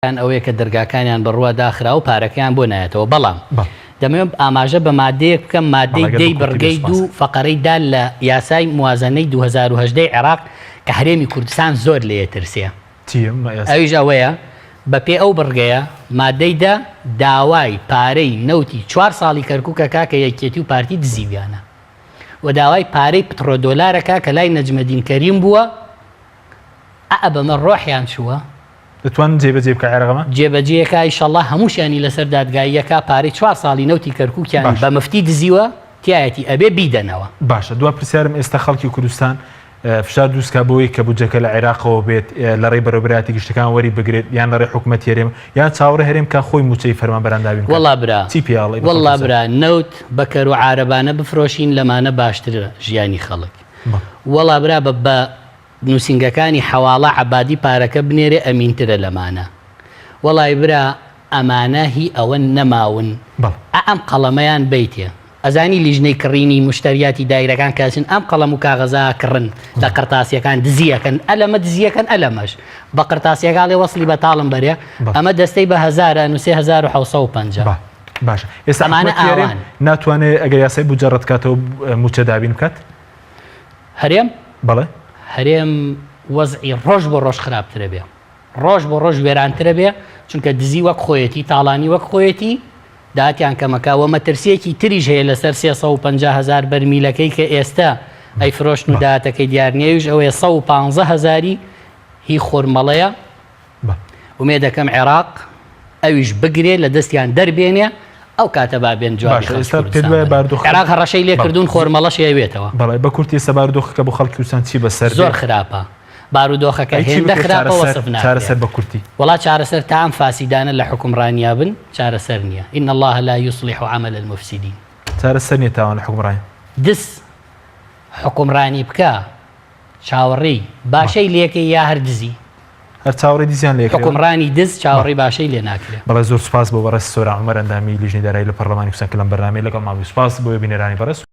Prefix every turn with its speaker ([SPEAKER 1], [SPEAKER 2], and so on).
[SPEAKER 1] ئەوەیە کە دەرگاکانیان بڕوە داخرا و پارەکەیان بۆ نایەتەوە بەڵام دەمەوێت ئاماژە بە مادەیەک بکەم مادەی دەی بڕگەی دوو فەقەرەی دا لە یاسای موازنەی 2010 عێراق کە هەرێمی کوردستان زۆر لێ ترسێ ئەویش ئەوەیە بە پێ ئەو بڕگەیە مادەیدا داوای پارەی نەوتی 4 ساڵی کەرکووکە کاکە یەکێتی و پارتی دزیویانە و داوای پارەی پترۆدۆلارەکە کە لای نەجمەدین کەریم بووە بەمە ڕۆحیان چووە
[SPEAKER 2] دەتوان جێبەجێ بکە عێراقەمە
[SPEAKER 1] جێبەجێیەکە ئیشەڵڵا هەمووشیانی لەسەر دادگاییەکە پارەی 4 ساڵی نەوتی کەرکووکیان بە مفتی دزیوە تایەتی ئەبێ بیدەنەوە
[SPEAKER 2] باشە دو پرسیارم ئێستا خەڵکی کوردستان فشار دروستکە بۆی کە بودجەکە لە عێراقەوە بێت لە ڕێی بەڕێوەبەراتی گشتەکان وەری بگرێت یان لە ڕێی حکوومەت هێرێم یان چاوەڕێ هەرێم کا خۆی موچەی فەرمانبەرەندابین
[SPEAKER 1] وەڵا برا
[SPEAKER 2] چی پیاڵی
[SPEAKER 1] وەڵا برا نەوت بەکەر و عارەبانە بفرۆشین لەمانە باشترە ژیانی خەڵک وەڵا برا بە نووسنگەکانی حەواڵە عەبادی پارەکە بنێرێ ئەمینترە لەمانە وەڵای برا ئەمانە هی ئەوە نەماون ئەم قەڵەمەیان بیتێ ئەزانی لیژنەی کڕینی مشتریاتی دایرەکان کەسن ئەم قەڵەم و کاغەزا کڕن لە قرتاسیەکان دزیەکەن ئەلەمە دزیەکەن ئەلەمەش بە قرتاسیەکاڵێ وەسلی بەتاڵم بەرێ ئەمە دەستەی بە 1000 نووسێ 1750
[SPEAKER 2] باشە ئێستا ئەمانە ناتوانێت ئەگەر یاسای بودجە ڕەتکاتەوە موچە دابین بکات
[SPEAKER 1] هەرێم
[SPEAKER 2] بەڵێ
[SPEAKER 1] هەرێم وەزعی ڕۆژ بۆ ڕۆژ خراپترە بێ ڕۆژ بۆ ڕۆژ وێرانترە بێ چونکە دزی وەک خۆیەتی تاڵانی وەک خۆیەتی داهاتیان کەمەکەوە مەترسیەکی تریش هەیە لەسەر 350,000 بەرمیلەکەی کە ئێستا ئەی فرۆشت و داهاتەکەی دیارنیەویش ئەوەیە 115,000 هی خۆرمەڵەیە ومێ دەکەم عێراق ئەویش بگرێ لە دەستیان دەربێنێ ئەو کاتە بابێن جواب عێراق هەڕەشەی لێ کردوون خۆرمەڵەش هەیەوێتەوە
[SPEAKER 2] بەڵێ بە کورتی ئێستا بارودۆخەکە بۆ خەڵکی کوردستان چی بەسەر
[SPEAKER 1] زۆر خراپە بارودۆخەکە هێندە خراپە وەسف ناکرێت
[SPEAKER 2] چارەسەر بە کورتی
[SPEAKER 1] وڵا چارەسەر تا ئەم فاسیدانە لە حکومڕانیا بن چارەسەر نییە إن الله لا يصلح عمل المفسدين
[SPEAKER 2] چارەسەر نییە تاوان لە حکومڕانی
[SPEAKER 1] دس حکومڕانی بکە چاوەڕێی باشەی لێکەی یا هەر دزی
[SPEAKER 2] هەر چاوەڕێی دزیان لێ
[SPEAKER 1] حکومڕانی دز چاوەڕێی باشەی لێ ناکرێت
[SPEAKER 2] بەڵێ زۆر سوپاس بۆ بەڕێز سۆرا عومەر ئەندامی لیژنەی دارایی لە پەرلەمانی کوردستان کە لەم بەرنامەی لەگەڵ ماوەی سوپاس بۆ بینێرانی بەڕێز